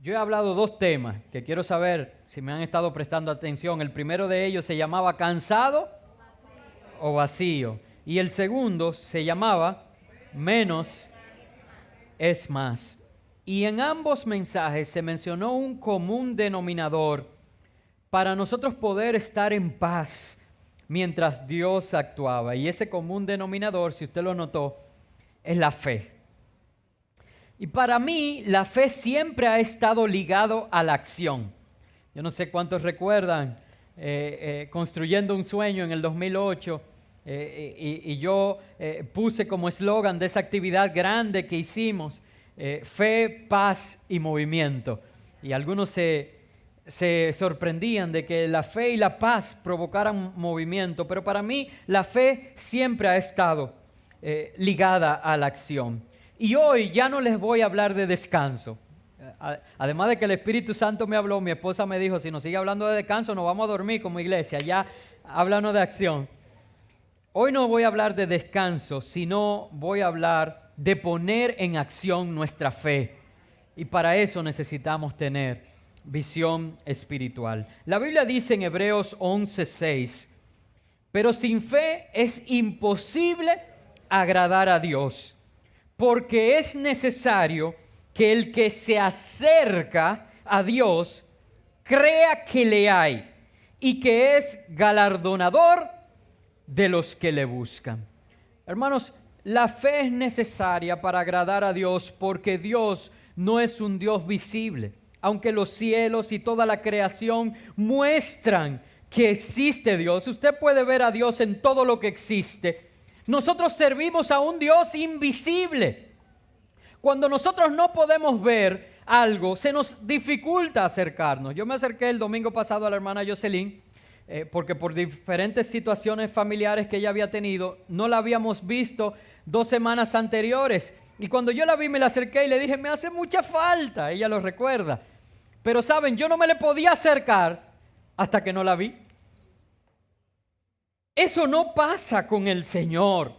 Yo he hablado dos temas que quiero saber si me han estado prestando atención. El primero de ellos se llamaba cansado o vacío. Y el segundo se llamaba menos es más. Y en ambos mensajes se mencionó un común denominador para nosotros poder estar en paz mientras Dios actuaba. Y ese común denominador, si usted lo notó, es la fe. Y para mí, la fe siempre ha estado ligado a la acción. Yo no sé cuántos recuerdan Construyendo un Sueño en el 2008, y yo puse como eslogan de esa actividad grande que hicimos, fe, paz y movimiento. Y algunos se sorprendían de que la fe y la paz provocaran movimiento, pero para mí la fe siempre ha estado ligada a la acción. Y hoy ya no les voy a hablar de descanso. Además de que el Espíritu Santo me habló, mi esposa me dijo, si nos sigue hablando de descanso, nos vamos a dormir como iglesia. Ya háblanos de acción. Hoy no voy a hablar de descanso, sino voy a hablar de poner en acción nuestra fe. Y para eso necesitamos tener visión espiritual. La Biblia dice en Hebreos 11:6, pero sin fe es imposible agradar a Dios, porque es necesario que el que se acerca a Dios crea que le hay y que es galardonador de los que le buscan. Hermanos, la fe es necesaria para agradar a Dios porque Dios no es un Dios visible. Aunque los cielos y toda la creación muestran que existe Dios, usted puede ver a Dios en todo lo que existe. Nosotros servimos a un Dios invisible. Cuando nosotros no podemos ver algo, se nos dificulta acercarnos. Yo me acerqué el domingo pasado a la hermana Jocelyn, porque por diferentes situaciones familiares que ella había tenido, no la habíamos visto 2 semanas anteriores. Y cuando yo la vi, me la acerqué y le dije, me hace mucha falta. Ella lo recuerda. Pero saben, yo no me le podía acercar hasta que no la vi. Eso no pasa con el Señor,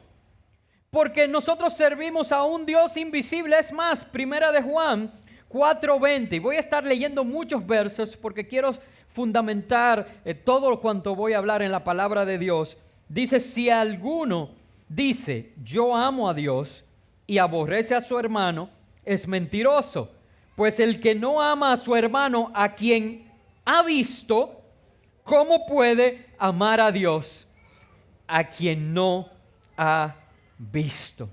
porque nosotros servimos a un Dios invisible. Es más, Primera de Juan 4:20, y voy a estar leyendo muchos versos porque quiero fundamentar todo cuanto voy a hablar en la palabra de Dios. Dice, si alguno dice, yo amo a Dios y aborrece a su hermano, es mentiroso. Pues el que no ama a su hermano a quien ha visto, ¿cómo puede amar a Dios a quien no ha visto?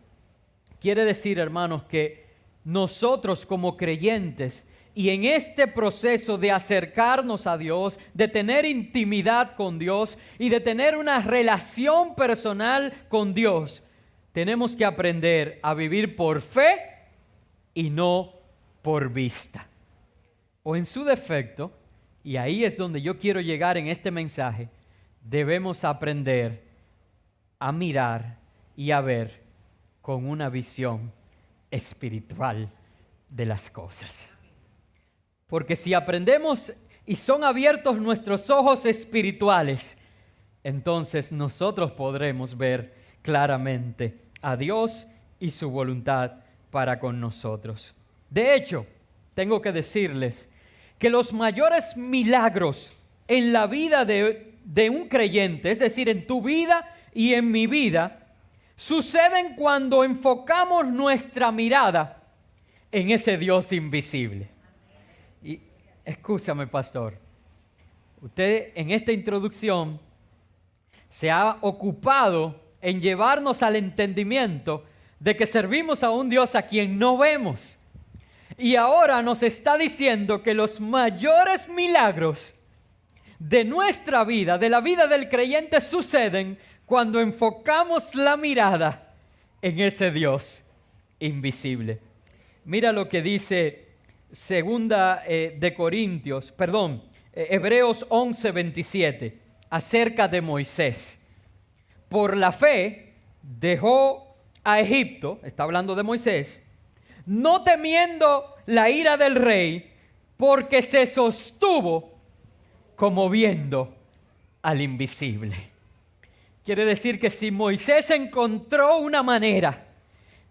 Quiere decir, hermanos, que nosotros como creyentes y en este proceso de acercarnos a Dios, de tener intimidad con Dios y de tener una relación personal con Dios, tenemos que aprender a vivir por fe y no por vista. O en su defecto, y ahí es donde yo quiero llegar en este mensaje, debemos aprender a mirar y a ver con una visión espiritual de las cosas. Porque si aprendemos y son abiertos nuestros ojos espirituales, entonces nosotros podremos ver claramente a Dios y su voluntad para con nosotros. De hecho, tengo que decirles que los mayores milagros en la vida de un creyente, es decir, en tu vida y en mi vida, suceden cuando enfocamos nuestra mirada en ese Dios invisible. Y escúchame, pastor, usted en esta introducción se ha ocupado en llevarnos al entendimiento de que servimos a un Dios a quien no vemos. Y ahora nos está diciendo que los mayores milagros de nuestra vida, de la vida del creyente, suceden cuando enfocamos la mirada en ese Dios invisible. Mira lo que dice Hebreos 11:27 acerca de Moisés. Por la fe dejó a Egipto, está hablando de Moisés, no temiendo la ira del rey, porque se sostuvo como viendo al invisible. Quiere decir que si Moisés encontró una manera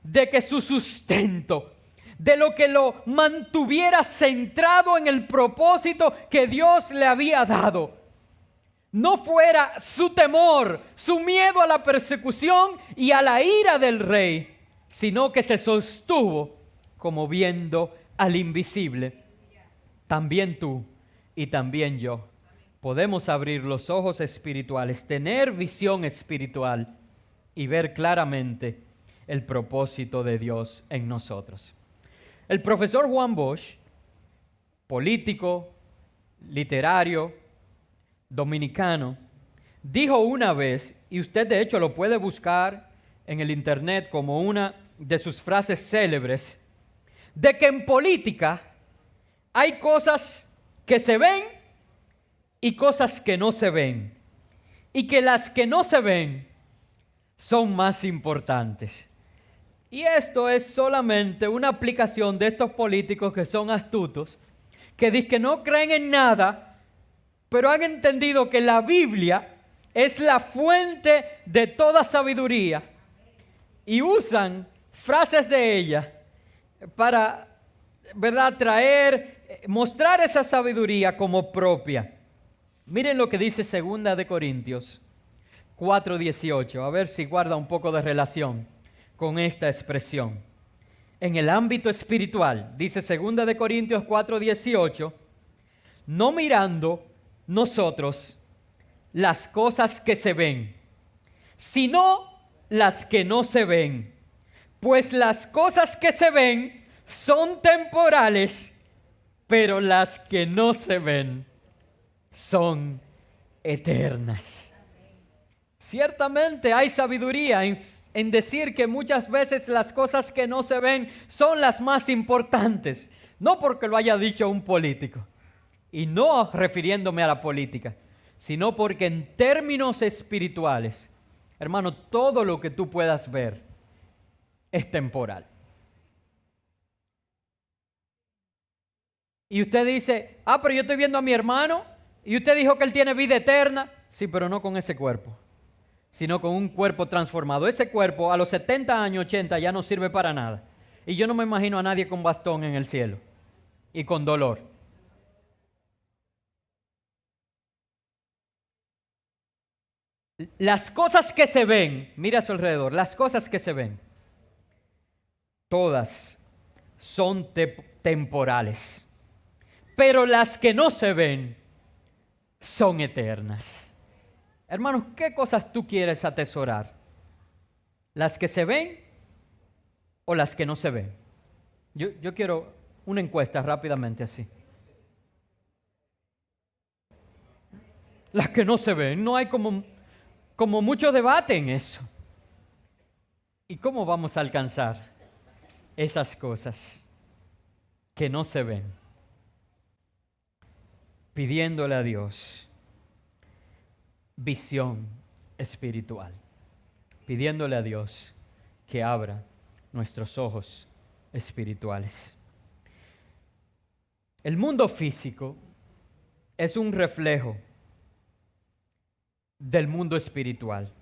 de que su sustento, de lo que lo mantuviera centrado en el propósito que Dios le había dado. No fuera su temor, su miedo a la persecución y a la ira del rey, sino que se sostuvo como viendo al invisible. También tú y también yo podemos abrir los ojos espirituales, tener visión espiritual y ver claramente el propósito de Dios en nosotros. El profesor Juan Bosch, político, literario, dominicano, dijo una vez, y usted de hecho lo puede buscar en el internet como una de sus frases célebres, de que en política hay cosas que se ven y cosas que no se ven, y que las que no se ven son más importantes. Y esto es solamente una aplicación de estos políticos que son astutos, que dicen que no creen en nada, pero han entendido que la Biblia es la fuente de toda sabiduría y usan frases de ella para, ¿verdad?, mostrar esa sabiduría como propia. Miren lo que dice 2 de Corintios 4:18, a ver si guarda un poco de relación con esta expresión. En el ámbito espiritual, dice 2 de Corintios 4:18, no mirando nosotros las cosas que se ven, sino las que no se ven. Pues las cosas que se ven son temporales, pero las que no se ven son eternas. Ciertamente hay sabiduría en decir que muchas veces las cosas que no se ven son las más importantes, no porque lo haya dicho un político, y no refiriéndome a la política, sino porque en términos espirituales, hermano, todo lo que tú puedas ver es temporal. Y usted dice, pero yo estoy viendo a mi hermano y usted dijo que él tiene vida eterna. Sí, pero no con ese cuerpo, sino con un cuerpo transformado. Ese cuerpo a los 70 años, 80 ya no sirve para nada. Y yo no me imagino a nadie con bastón en el cielo y con dolor. Las cosas que se ven, mira a su alrededor, las cosas que se ven, todas son temporales. Pero las que no se ven son eternas. Hermanos, ¿qué cosas tú quieres atesorar? ¿Las que se ven o las que no se ven? Yo quiero una encuesta rápidamente así. Las que no se ven, no hay como mucho debate en eso. ¿Y cómo vamos a alcanzar esas cosas que no se ven? Pidiéndole a Dios visión espiritual, pidiéndole a Dios que abra nuestros ojos espirituales. El mundo físico es un reflejo del mundo espiritual.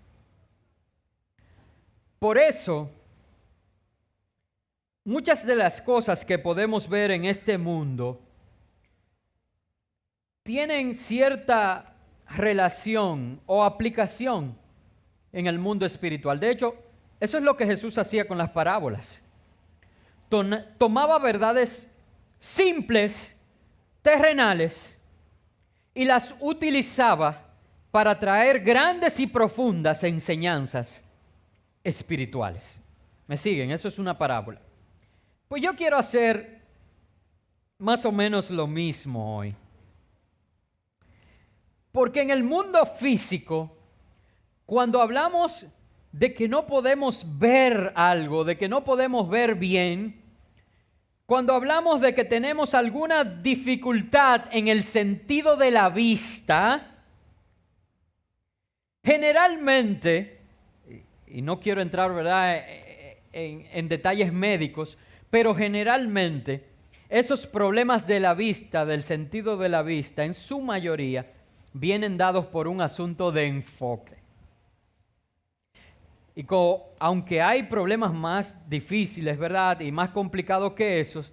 Por eso, muchas de las cosas que podemos ver en este mundo tienen cierta relación o aplicación en el mundo espiritual. De hecho, eso es lo que Jesús hacía con las parábolas. Tomaba verdades simples, terrenales, y las utilizaba para traer grandes y profundas enseñanzas espirituales. ¿Me siguen? Eso es una parábola. Pues yo quiero hacer más o menos lo mismo hoy. Porque en el mundo físico, cuando hablamos de que no podemos ver algo, de que no podemos ver bien, cuando hablamos de que tenemos alguna dificultad en el sentido de la vista, generalmente, y no quiero entrar, ¿verdad?, en detalles médicos, pero generalmente esos problemas de la vista, del sentido de la vista, en su mayoría, vienen dados por un asunto de enfoque. Aunque hay problemas más difíciles, ¿verdad? Y más complicados que esos,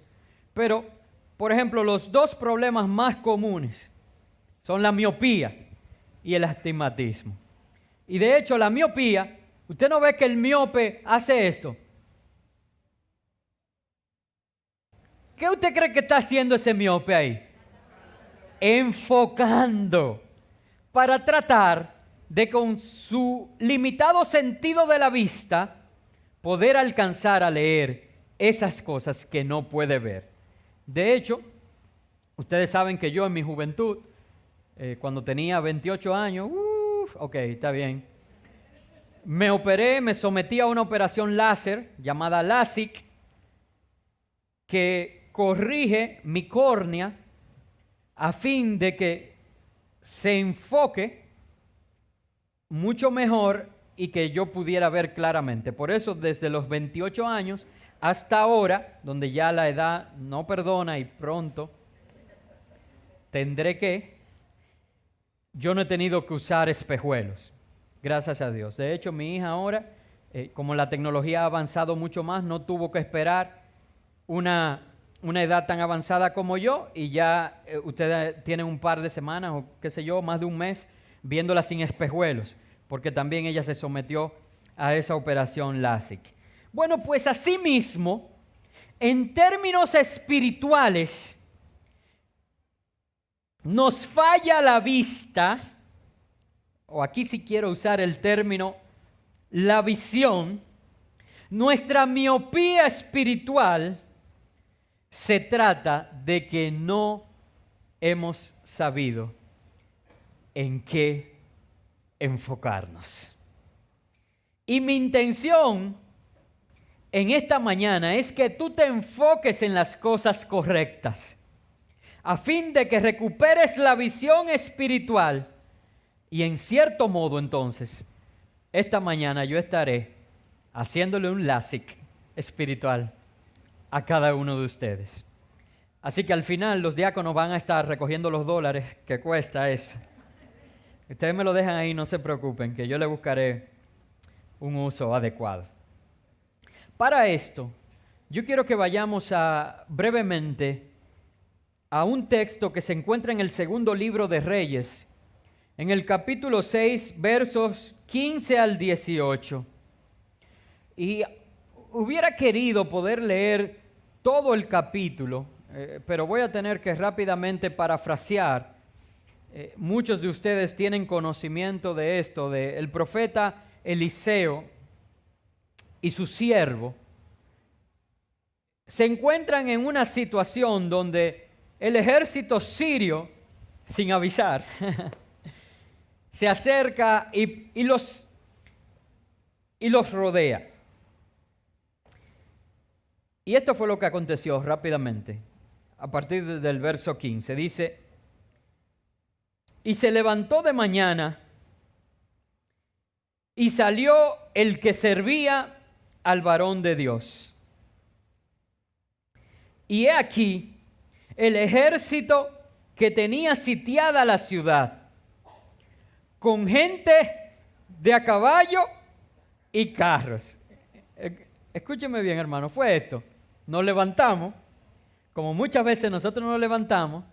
pero, por ejemplo, los dos problemas más comunes son la miopía y el astigmatismo. Y de hecho, la miopía, usted no ve que el miope hace esto. ¿Qué usted cree que está haciendo ese miope ahí? Enfocando para tratar de con su limitado sentido de la vista poder alcanzar a leer esas cosas que no puede ver. De hecho, ustedes saben que yo en mi juventud, cuando tenía 28 años, ok, está bien, me operé, me sometí a una operación láser llamada LASIK, que corrige mi córnea a fin de que se enfoque mucho mejor y que yo pudiera ver claramente. Por eso, desde los 28 años hasta ahora, donde ya la edad no perdona y pronto tendré que, yo no he tenido que usar espejuelos, gracias a Dios. De hecho, mi hija ahora, como la tecnología ha avanzado mucho más, no tuvo que esperar una edad tan avanzada como yo, y ya ustedes tienen un par de semanas o qué sé yo, más de un mes viéndola sin espejuelos, porque también ella se sometió a esa operación LASIK. Bueno, pues asimismo, en términos espirituales, nos falla la vista, o aquí sí quiero usar el término, la visión. Nuestra miopía espiritual se trata de que no hemos sabido en qué enfocarnos. Y mi intención en esta mañana es que tú te enfoques en las cosas correctas, a fin de que recuperes la visión espiritual. Y en cierto modo, entonces, esta mañana yo estaré haciéndole un LASIK espiritual a cada uno de ustedes. Así que al final los diáconos van a estar recogiendo los dólares que cuesta eso. Ustedes me lo dejan ahí, no se preocupen, que yo le buscaré un uso adecuado. Para esto, yo quiero que vayamos brevemente a un texto que se encuentra en el segundo libro de Reyes, en el capítulo 6, versos 15 al 18. Y hubiera querido poder leer todo el capítulo, pero voy a tener que rápidamente parafrasear. Muchos de ustedes tienen conocimiento de esto, del profeta Eliseo y su siervo. Se encuentran en una situación donde el ejército sirio, sin avisar, se acerca y los rodea. Y esto fue lo que aconteció rápidamente, a partir del verso 15. Dice: y se levantó de mañana y salió el que servía al varón de Dios. Y he aquí el ejército que tenía sitiada la ciudad, con gente de a caballo y carros. Escúcheme bien, hermano, fue esto. Nos levantamos, como muchas veces nosotros nos levantamos,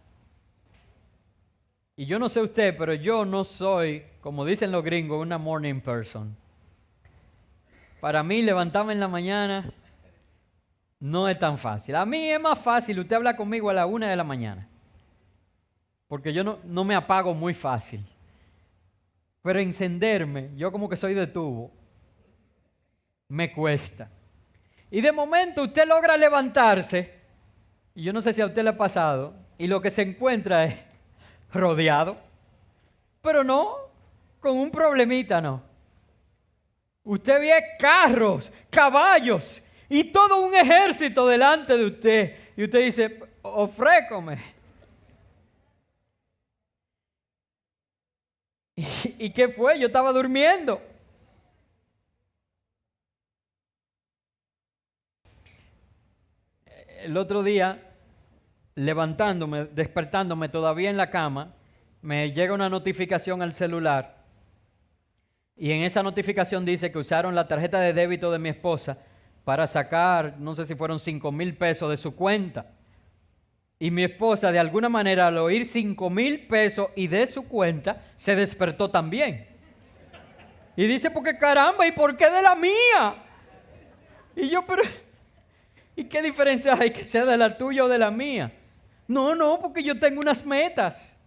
y yo no sé usted, pero yo no soy, como dicen los gringos, una morning person. Para mí levantarme en la mañana no es tan fácil. A mí es más fácil usted habla conmigo a la 1 de la mañana, porque yo no me apago muy fácil. Pero encenderme, yo como que soy de tubo, me cuesta. Y de momento usted logra levantarse, y yo no sé si a usted le ha pasado, y lo que se encuentra es rodeado, pero no con un problemita, no. Usted ve carros, caballos y todo un ejército delante de usted, y usted dice: ofrécome. ¿Y qué fue? Yo estaba durmiendo. El otro día, levantándome, despertándome todavía en la cama, me llega una notificación al celular Y en esa notificación dice que usaron la tarjeta de débito de mi esposa para sacar, no sé si fueron 5,000 pesos de su cuenta. Y mi esposa, de alguna manera, al oír 5,000 pesos y de su cuenta, se despertó también. Y dice, porque caramba, ¿y por qué de la mía? Y yo, pero, ¿y qué diferencia hay que sea de la tuya o de la mía? No, porque yo tengo unas metas.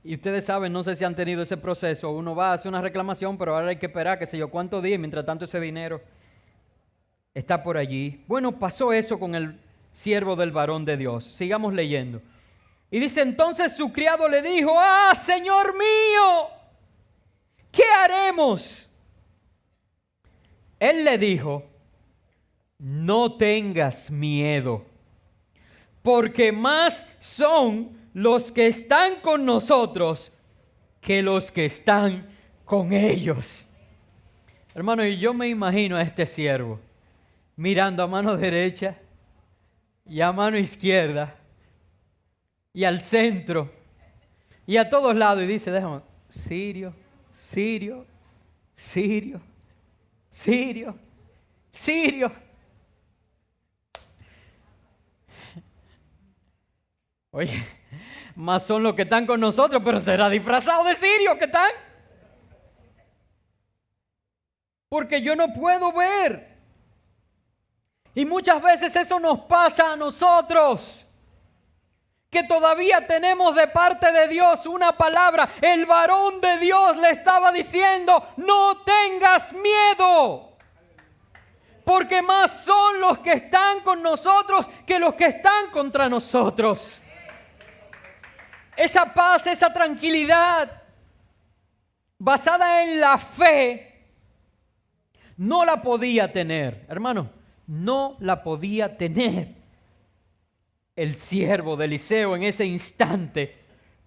Y ustedes saben, no sé si han tenido ese proceso, uno va a hacer una reclamación, pero ahora hay que esperar, qué sé yo, cuántos días, mientras tanto ese dinero está por allí. Bueno, pasó eso con el siervo del varón de Dios. Sigamos leyendo. Y dice, entonces su criado le dijo, Señor mío, ¿qué haremos? Él le dijo, no tengas miedo, porque más son los que están con nosotros que los que están con ellos. Hermano, y yo me imagino a este siervo mirando a mano derecha y a mano izquierda y al centro y a todos lados y dice, déjame, Sirio, Sirio, Sirio, Sirio, Sirio. Oye, más son los que están con nosotros, pero será disfrazado de sirio que están. Porque yo no puedo ver. Y muchas veces eso nos pasa a nosotros, que todavía tenemos de parte de Dios una palabra. El varón de Dios le estaba diciendo, no tengas miedo, porque más son los que están con nosotros que los que están contra nosotros. Esa paz, esa tranquilidad basada en la fe, no la podía tener, hermano, no la podía tener el siervo de Eliseo en ese instante,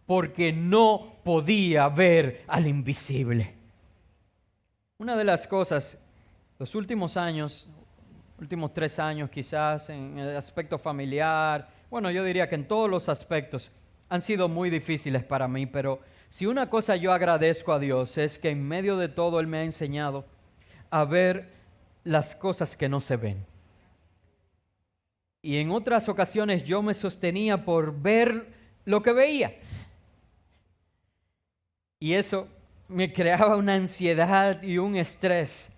porque no podía ver al invisible. Una de las cosas, los últimos años, últimos 3 años quizás, en el aspecto familiar, bueno, yo diría que en todos los aspectos, han sido muy difíciles para mí, pero si una cosa yo agradezco a Dios es que en medio de todo Él me ha enseñado a ver las cosas que no se ven. Y en otras ocasiones yo me sostenía por ver lo que veía. Y eso me creaba una ansiedad y un estrés.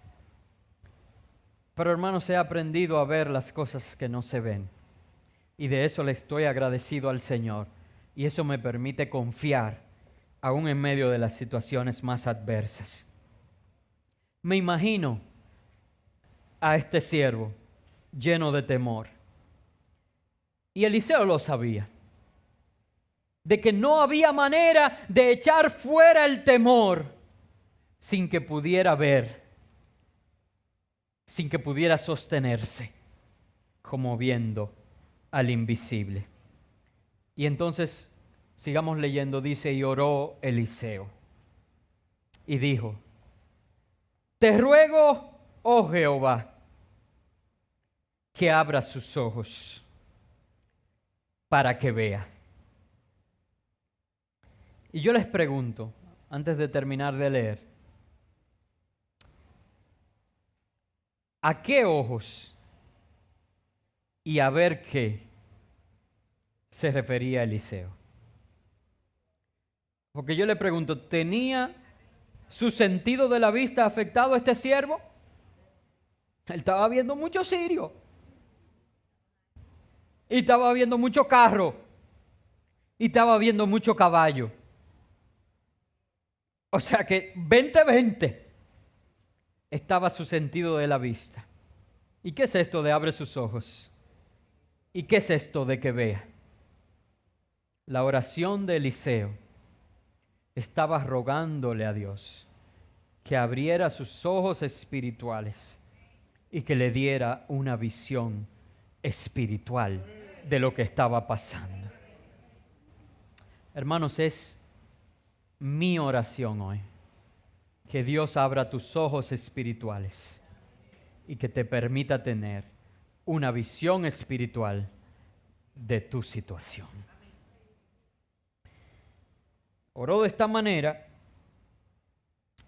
Pero hermanos, he aprendido a ver las cosas que no se ven. Y de eso le estoy agradecido al Señor. Y eso me permite confiar aún en medio de las situaciones más adversas. Me imagino a este siervo lleno de temor. Y Eliseo lo sabía, de que no había manera de echar fuera el temor sin que pudiera ver, sin que pudiera sostenerse, como viendo al invisible. Y entonces, sigamos leyendo, dice, y oró Eliseo, y dijo, te ruego, oh Jehová, que abra sus ojos para que vea. Y yo les pregunto, antes de terminar de leer, ¿a qué ojos y a ver qué se refería Eliseo? Porque yo le pregunto, ¿tenía su sentido de la vista afectado a este siervo? Él estaba viendo mucho sirio. Y estaba viendo mucho carro. Y estaba viendo mucho caballo. O sea que 20-20 estaba su sentido de la vista. ¿Y qué es esto de abre sus ojos? ¿Y qué es esto de que vea? La oración de Eliseo estaba rogándole a Dios que abriera sus ojos espirituales y que le diera una visión espiritual de lo que estaba pasando. Hermanos, es mi oración hoy que Dios abra tus ojos espirituales y que te permita tener una visión espiritual de tu situación. Oró de esta manera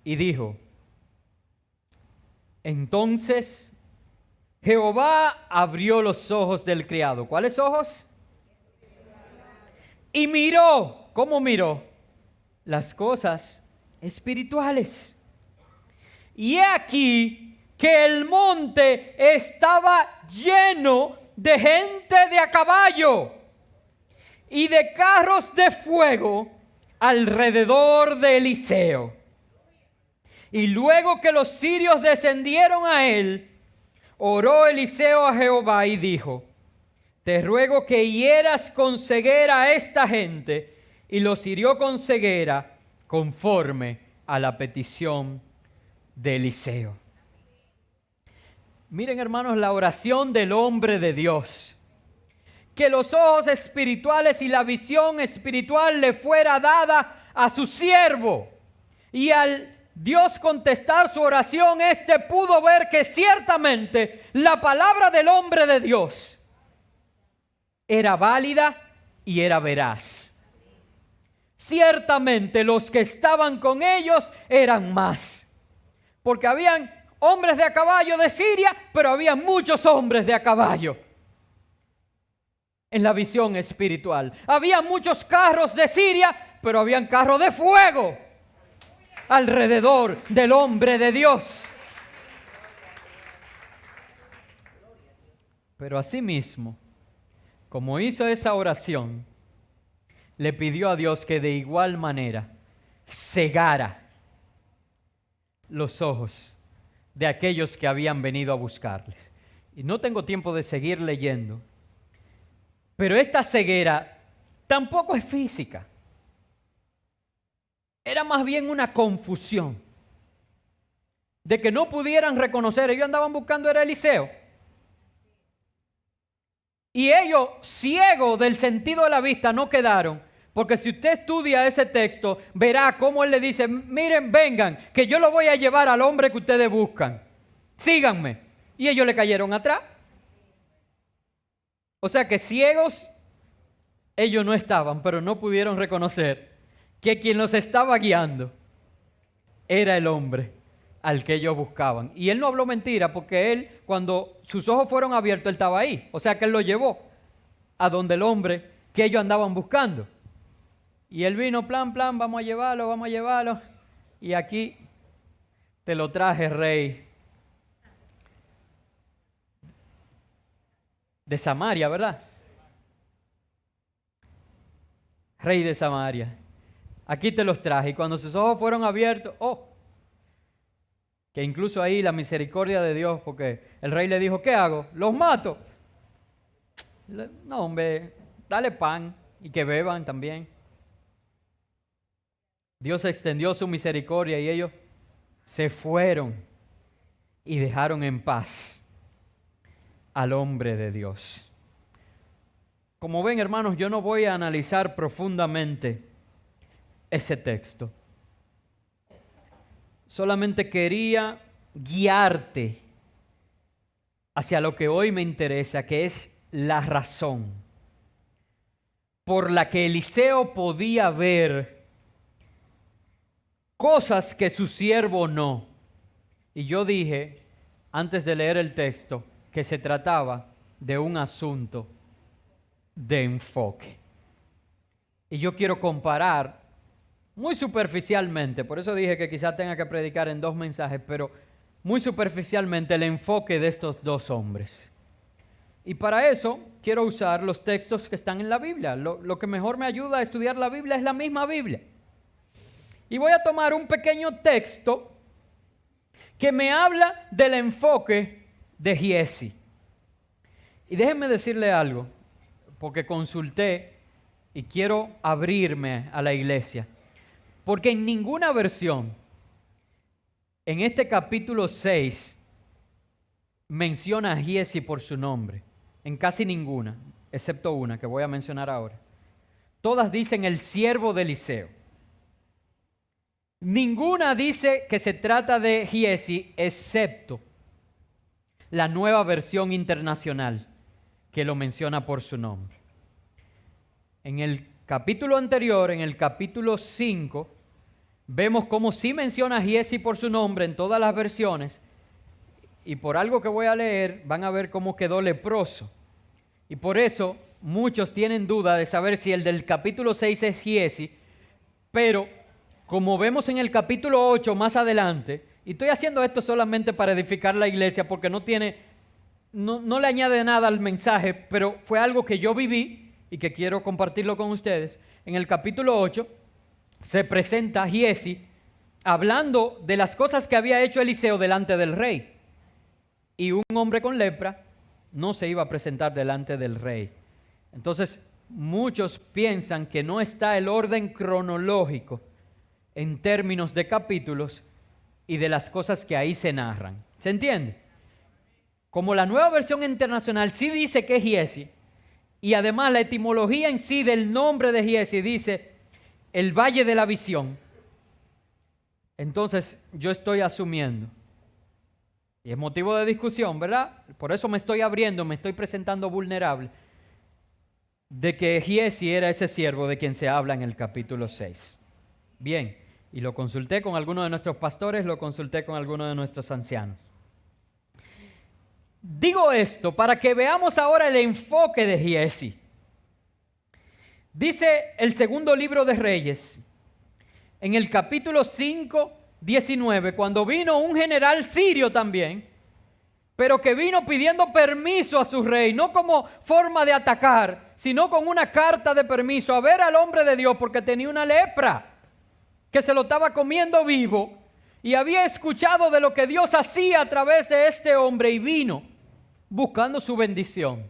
y dijo: entonces Jehová abrió los ojos del criado. ¿Cuáles ojos? Y miró. ¿Cómo miró? Las cosas espirituales. Y he aquí que el monte estaba lleno de gente de a caballo y de carros de fuego alrededor de Eliseo. Y luego que los sirios descendieron a él, oró Eliseo a Jehová y dijo: te ruego que hieras con ceguera a esta gente. Y los hirió con ceguera conforme a la petición de Eliseo. Miren, hermanos, la oración del hombre de Dios. Que los ojos espirituales y la visión espiritual le fuera dada a su siervo. Y al Dios contestar su oración, éste pudo ver que ciertamente la palabra del hombre de Dios era válida y era veraz. Ciertamente los que estaban con ellos eran más, porque habían hombres de a caballo de Siria, pero había muchos hombres de a caballo en la visión espiritual. Había muchos carros de Siria, pero habían carros de fuego alrededor del hombre de Dios. Pero asimismo, como hizo esa oración, le pidió a Dios que de igual manera cegara los ojos de aquellos que habían venido a buscarles. Y no tengo tiempo de seguir leyendo, pero esta ceguera tampoco es física. Era más bien una confusión de que no pudieran reconocer. Ellos andaban buscando a Eliseo. Y ellos, ciegos del sentido de la vista, no quedaron. Porque si usted estudia ese texto, verá cómo él le dice: miren, vengan, que yo lo voy a llevar al hombre que ustedes buscan. Síganme. Y ellos le cayeron atrás. O sea que ciegos ellos no estaban, pero no pudieron reconocer que quien los estaba guiando era el hombre al que ellos buscaban. Y él no habló mentira, porque él, cuando sus ojos fueron abiertos, él estaba ahí. O sea que él lo llevó a donde el hombre que ellos andaban buscando. Y él vino, plan, vamos a llevarlo. Y aquí te lo traje, rey de Samaria, ¿verdad? Rey de Samaria. Aquí te los traje. Y cuando sus ojos fueron abiertos, que incluso ahí la misericordia de Dios, porque el rey le dijo: ¿qué hago? ¿Los mato? No, hombre, dale pan y que beban también. Dios extendió su misericordia y ellos se fueron y dejaron en paz al hombre de Dios. Como ven, hermanos, yo no voy a analizar profundamente ese texto. Solamente quería guiarte hacia lo que hoy me interesa, que es la razón por la que Eliseo podía ver cosas que su siervo no. Y yo dije, antes de leer el texto, que se trataba de un asunto de enfoque. Y yo quiero comparar muy superficialmente, por eso dije que quizás tenga que predicar en 2 mensajes, pero muy superficialmente el enfoque de estos 2 hombres. Y para eso quiero usar los textos que están en la Biblia. Lo que mejor me ayuda a estudiar la Biblia es la misma Biblia. Y voy a tomar un pequeño texto que me habla del enfoque de Giezi. Y déjenme decirle algo, porque consulté y quiero abrirme a la iglesia. Porque en ninguna versión, en este capítulo 6, menciona a Giezi por su nombre. En casi ninguna, excepto una que voy a mencionar ahora. Todas dicen el siervo de Eliseo. Ninguna dice que se trata de Giezi, excepto la Nueva Versión Internacional, que lo menciona por su nombre. En el capítulo anterior, en el capítulo 5, vemos cómo sí menciona a Giezi por su nombre en todas las versiones, y por algo que voy a leer van a ver cómo quedó leproso. Y por eso muchos tienen duda de saber si el del capítulo 6 es Giezi, pero como vemos en el capítulo 8 más adelante, y estoy haciendo esto solamente para edificar la iglesia porque no le añade nada al mensaje, pero fue algo que yo viví y que quiero compartirlo con ustedes. En el capítulo 8 se presenta Giezi hablando de las cosas que había hecho Eliseo delante del rey. Y un hombre con lepra no se iba a presentar delante del rey. Entonces, muchos piensan que no está el orden cronológico en términos de capítulos y de las cosas que ahí se narran. ¿Se entiende? Como la Nueva Versión Internacional sí dice que es Giezi, y además la etimología en sí del nombre de Giezi dice el Valle de la Visión, entonces yo estoy asumiendo, y es motivo de discusión, ¿verdad? Por eso me estoy abriendo, me estoy presentando vulnerable, de que Giezi era ese siervo de quien se habla en el capítulo 6. Bien, y lo consulté con algunos de nuestros pastores, lo consulté con algunos de nuestros ancianos. Digo esto para que veamos ahora el enfoque de Giezi. Dice el segundo libro de Reyes, en el capítulo 5, 19, cuando vino un general sirio también, pero que vino pidiendo permiso a su rey, no como forma de atacar, sino con una carta de permiso a ver al hombre de Dios porque tenía una lepra que se lo estaba comiendo vivo y había escuchado de lo que Dios hacía a través de este hombre y vino buscando su bendición.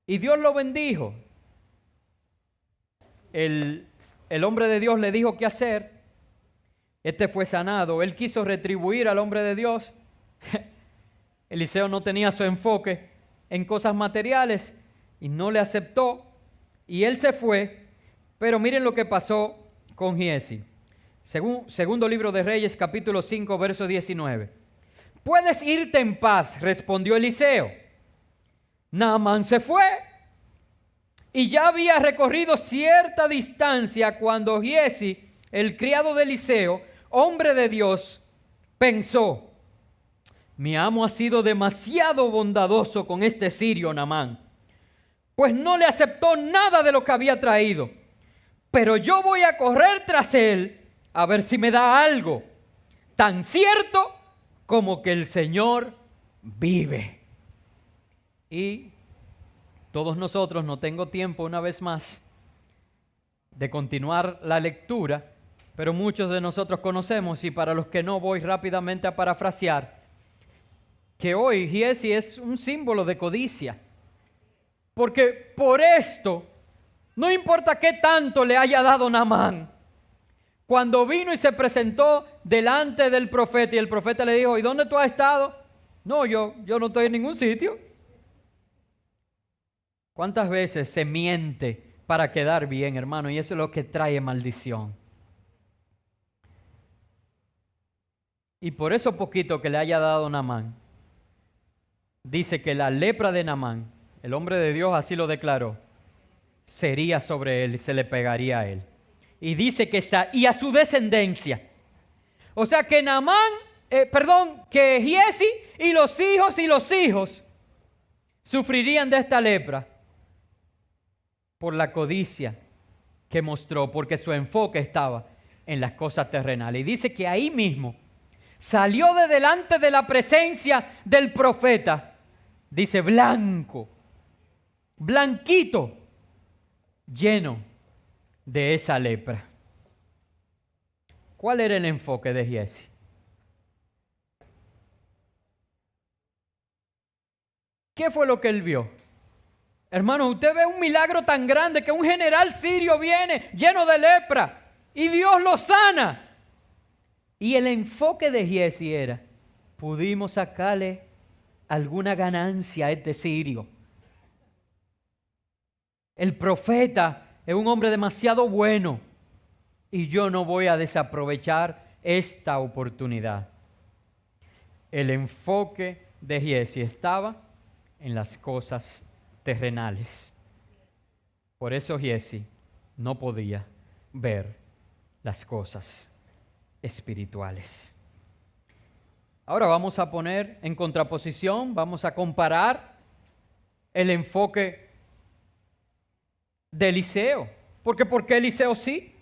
Y Dios lo bendijo. El hombre de Dios le dijo qué hacer. Este fue sanado. Él quiso retribuir al hombre de Dios. Eliseo no tenía su enfoque en cosas materiales y no le aceptó. Y él se fue. Pero miren lo que pasó con Giezi. Segundo libro de Reyes, capítulo 5, verso 19. Puedes irte en paz, respondió Eliseo. Naamán se fue y ya había recorrido cierta distancia cuando Giezi, el criado de Eliseo, hombre de Dios, pensó: mi amo ha sido demasiado bondadoso con este sirio Naamán, pues no le aceptó nada de lo que había traído. Pero yo voy a correr tras él a ver si me da algo, tan cierto como que el Señor vive. Y todos nosotros, no tengo tiempo una vez más de continuar la lectura, pero muchos de nosotros conocemos, y para los que no voy rápidamente a parafrasear, que hoy Giezi es un símbolo de codicia, porque por esto, no importa qué tanto le haya dado Naamán, cuando vino y se presentó delante del profeta y el profeta le dijo: ¿y dónde tú has estado? No, yo no estoy en ningún sitio. ¿Cuántas veces se miente para quedar bien, hermano? Y eso es lo que trae maldición. Y por eso poquito que le haya dado Naamán, dice que la lepra de Naamán, el hombre de Dios así lo declaró, sería sobre él y se le pegaría a él. Y dice que y a su descendencia. O sea que que Giezi y los hijos sufrirían de esta lepra por la codicia que mostró, porque su enfoque estaba en las cosas terrenales. Y dice que ahí mismo salió de delante de la presencia del profeta, dice, blanco, blanquito, lleno de esa lepra. ¿Cuál era el enfoque de Giezi? ¿Qué fue lo que él vio? Hermano, usted ve un milagro tan grande que un general sirio viene lleno de lepra y Dios lo sana. Y el enfoque de Giezi era: pudimos sacarle alguna ganancia a este sirio. El profeta es un hombre demasiado bueno y yo no voy a desaprovechar esta oportunidad. El enfoque de Giezi estaba en las cosas terrenales. Por eso Giezi no podía ver las cosas espirituales. Ahora vamos a poner en contraposición, vamos a comparar el enfoque de Eliseo. Porque ¿por qué Eliseo sí?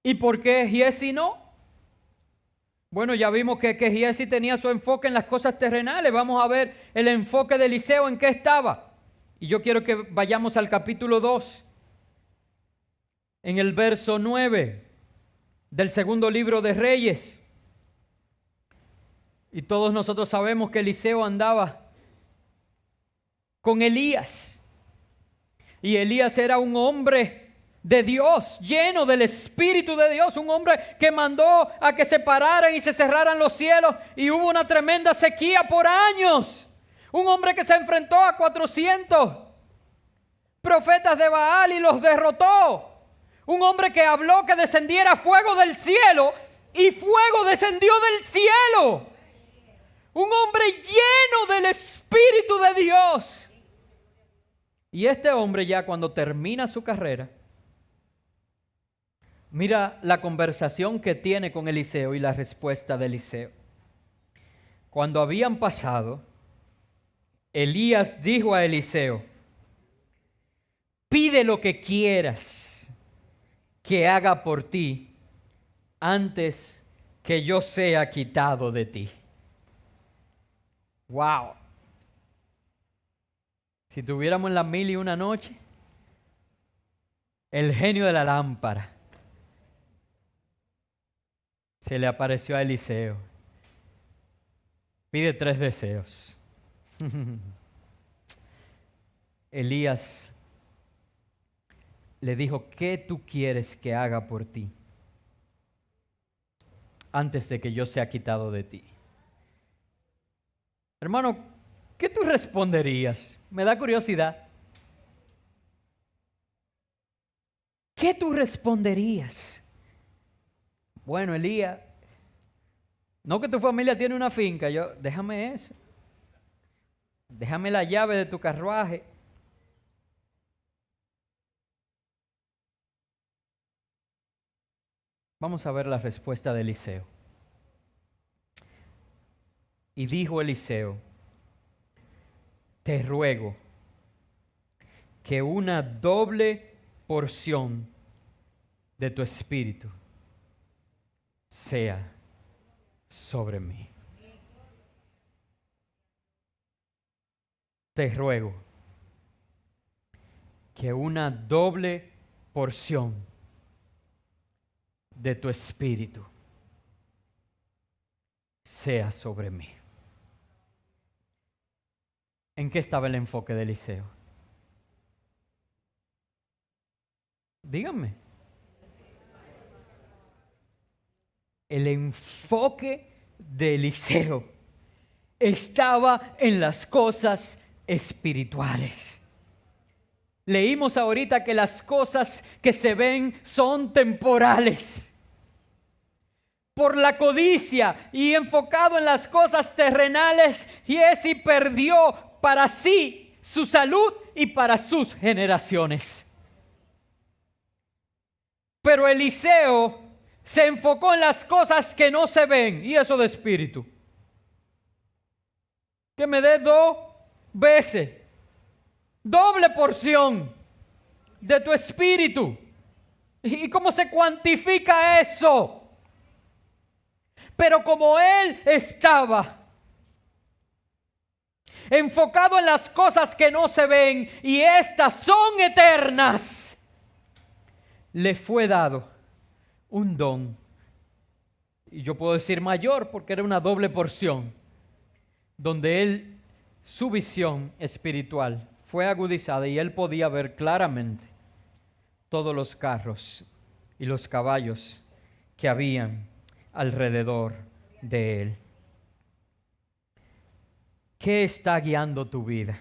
¿Y por qué Giezi no? Bueno, ya vimos que Giezi tenía su enfoque en las cosas terrenales. Vamos a ver el enfoque de Eliseo en qué estaba. Y yo quiero que vayamos al capítulo 2, en el verso 9 del segundo libro de Reyes. Y todos nosotros sabemos que Eliseo andaba con Elías. Y Elías era un hombre de Dios, lleno del Espíritu de Dios, un hombre que mandó a que se pararan y se cerraran los cielos y hubo una tremenda sequía por años. Un hombre que se enfrentó a 400 profetas de Baal y los derrotó. Un hombre que habló que descendiera fuego del cielo y fuego descendió del cielo. Un hombre lleno del Espíritu de Dios. Y este hombre ya cuando termina su carrera, mira la conversación que tiene con Eliseo y la respuesta de Eliseo. Cuando habían pasado, Elías dijo a Eliseo: pide lo que quieras que haga por ti antes que yo sea quitado de ti. Wow. Si tuviéramos las 1001 noche, el genio de la lámpara se le apareció a Eliseo. Pide 3 deseos. Elías le dijo: ¿qué tú quieres que haga por ti antes de que yo sea quitado de ti? Hermano, ¿qué tú responderías? Me da curiosidad. ¿Qué tú responderías? Bueno, Elías, no que tu familia tiene una finca, déjame eso. Déjame la llave de tu carruaje. Vamos a ver la respuesta de Eliseo. Y dijo Eliseo: te ruego que una doble porción de tu espíritu sea sobre mí. Te ruego que una doble porción de tu espíritu sea sobre mí. ¿En qué estaba el enfoque de Eliseo? Díganme. El enfoque de Eliseo estaba en las cosas espirituales. Leímos ahorita que las cosas que se ven son temporales. Por la codicia y enfocado en las cosas terrenales, Giezi perdió para sí su salud y para sus generaciones. Pero Eliseo se enfocó en las cosas que no se ven, y eso de espíritu. Que me dé 2 veces, doble porción de tu espíritu. ¿Y cómo se cuantifica eso? Pero como él estaba enfocado en las cosas que no se ven y estas son eternas, le fue dado un don, y yo puedo decir mayor porque era una doble porción, donde él, su visión espiritual fue agudizada y él podía ver claramente todos los carros y los caballos que habían alrededor de él. ¿Qué está guiando tu vida?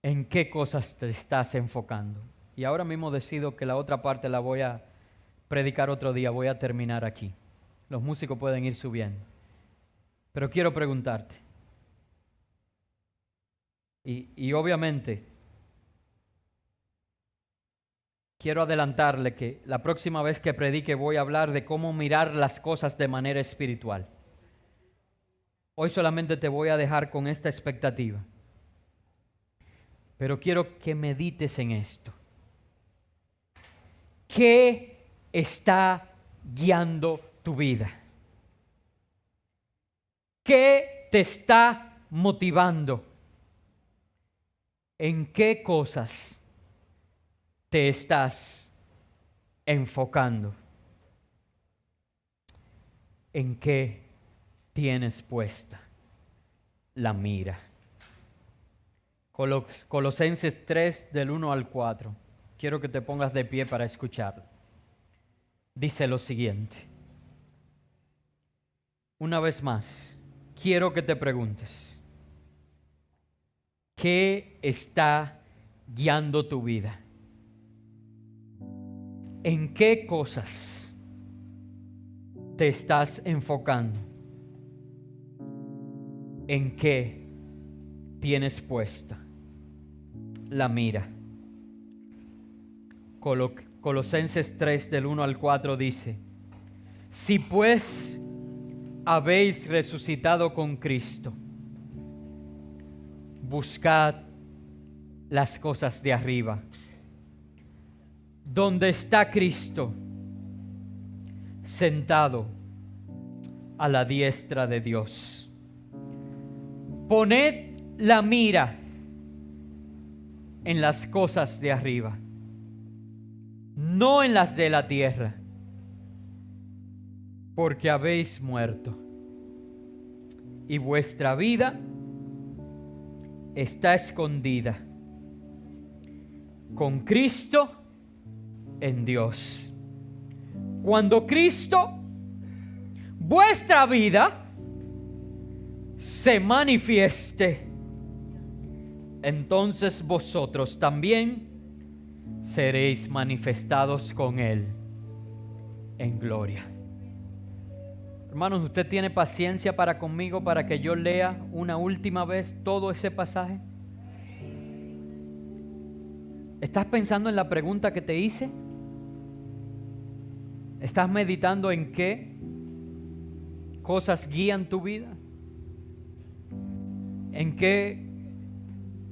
¿En qué cosas te estás enfocando? Y ahora mismo decido que la otra parte la voy a predicar otro día, voy a terminar aquí. Los músicos pueden ir subiendo. Pero quiero preguntarte. Y obviamente, quiero adelantarle que la próxima vez que predique voy a hablar de cómo mirar las cosas de manera espiritual. Hoy solamente te voy a dejar con esta expectativa. Pero quiero que medites en esto. ¿Qué está guiando tu vida? ¿Qué te está motivando? ¿En qué cosas te estás enfocando? ¿En qué tienes puesta la mira? Colosenses 3 del 1 al 4. Quiero que te pongas de pie para escucharlo. Dice lo siguiente. Una vez más, quiero que te preguntes, ¿qué está guiando tu vida? ¿En qué cosas te estás enfocando? ¿En qué tienes puesta la mira? Colosenses 3 del 1 al 4 dice: si pues habéis resucitado con Cristo, buscad las cosas de arriba, donde está Cristo, sentado a la diestra de Dios. Poned la mira en las cosas de arriba, no en las de la tierra, porque habéis muerto y vuestra vida está escondida con Cristo en Dios. Cuando Cristo, vuestra vida, se manifieste, entonces vosotros también seréis manifestados con Él en gloria. Hermanos, ¿usted tiene paciencia para conmigo para que yo lea una última vez todo ese pasaje? ¿Estás pensando en la pregunta que te hice? ¿Estás meditando en qué cosas guían tu vida? ¿En qué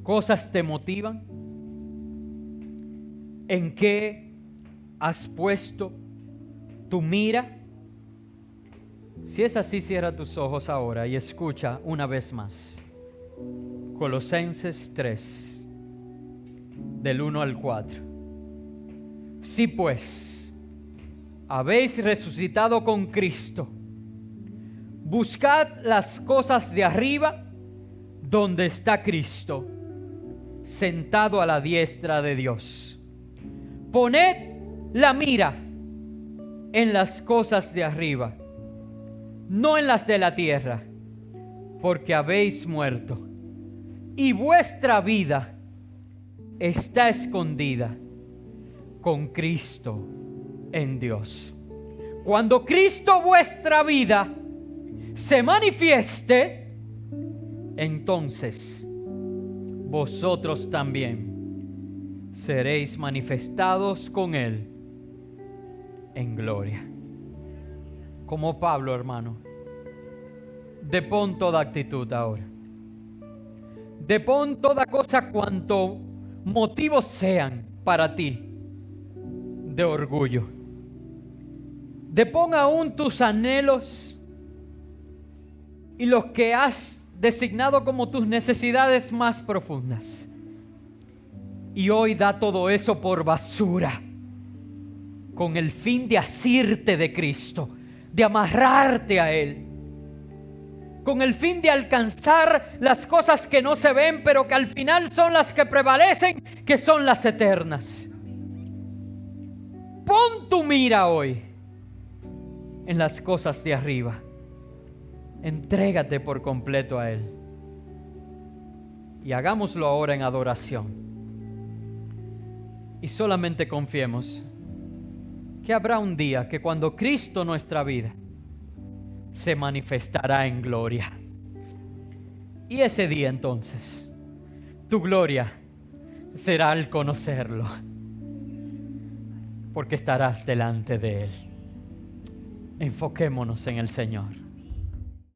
cosas te motivan? ¿En qué has puesto tu mira? Si es así, cierra tus ojos ahora y escucha una vez más. Colosenses 3, del 1 al 4. Si pues habéis resucitado con Cristo, buscad las cosas de arriba, donde está Cristo, sentado a la diestra de Dios. Poned la mira en las cosas de arriba, no en las de la tierra, porque habéis muerto y vuestra vida está escondida con Cristo en Dios. Cuando Cristo, vuestra vida, se manifieste, entonces vosotros también seréis manifestados con Él en gloria. Como Pablo, hermano, depón toda actitud ahora. Depón toda cosa cuanto motivos sean para ti de orgullo. Depón aún tus anhelos y los que has designado como tus necesidades más profundas. Y hoy da todo eso por basura, con el fin de asirte de Cristo, de amarrarte a Él, con el fin de alcanzar las cosas que no se ven, pero que al final son las que prevalecen, que son las eternas. Pon tu mira hoy en las cosas de arriba. Entrégate por completo a Él. Y hagámoslo ahora en adoración. Y solamente confiemos que habrá un día que cuando Cristo, nuestra vida, se manifestará en gloria. Y ese día entonces, tu gloria será al conocerlo. porque estarás delante de Él. Enfoquémonos en el Señor.